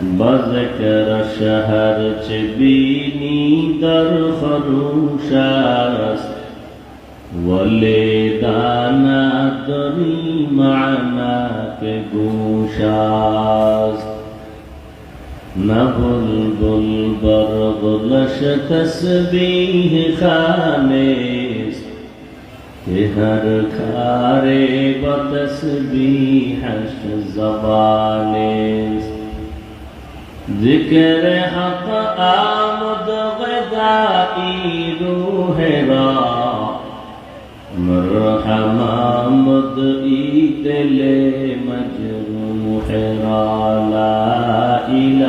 بذكر شهر چبینی در خروشاست ولیدانا دری معنا کے گوشاست نہ بلبل برغلش تسبیح خانیست کہ ہر کھارے بتسبیحش زبانیست ذکر حق آمد غدائی روح را مرحمہ مدعی دل مجروح را لا الہ